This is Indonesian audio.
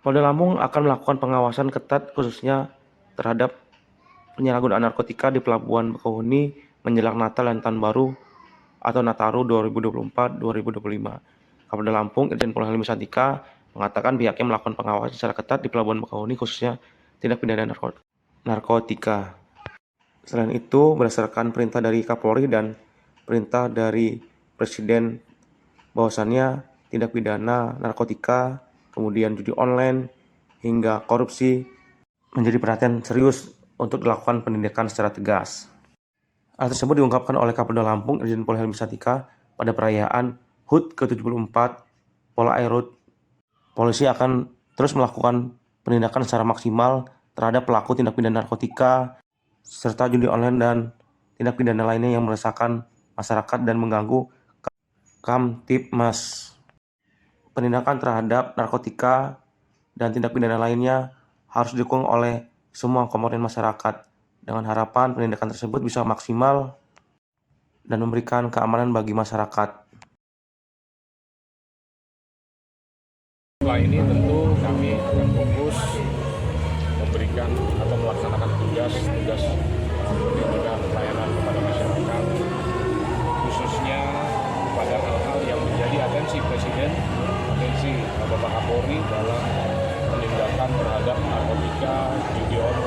Polda Lampung akan melakukan pengawasan ketat khususnya terhadap penyalahgunaan narkotika di Pelabuhan Bakauheni menjelang Natal dan Tahun Baru atau Nataru 2024-2025. Kapolda Lampung, Irjen Pol Helmi Santika, mengatakan pihaknya melakukan pengawasan secara ketat di Pelabuhan Bakauheni khususnya tindak pidana narkotika. Selain itu, berdasarkan perintah dari Kapolri dan perintah dari Presiden bahwasannya tindak pidana narkotika, kemudian judi online, hingga korupsi menjadi perhatian serius untuk dilakukan penindakan secara tegas. Hal tersebut diungkapkan oleh Kapolda Lampung, Irjen Pol Helmi Santika, pada perayaan HUT ke-74 Polairut. Polisi akan terus melakukan penindakan secara maksimal terhadap pelaku tindak pidana narkotika, serta judi online dan tindak pidana lainnya yang meresahkan masyarakat dan mengganggu Kamtibmas. Penindakan terhadap narkotika dan tindak pidana lainnya harus didukung oleh semua komponen masyarakat, dengan harapan penindakan tersebut bisa maksimal dan memberikan keamanan bagi masyarakat. Setelah ini tentu kami akan fokus memberikan atau melaksanakan tugas pendidikan pelayanan kepada masyarakat, khususnya pada hal-hal yang menjadi atensi Presiden, atensi Bapak Kapolri dalam penindakan terhadap narkotika, judi online,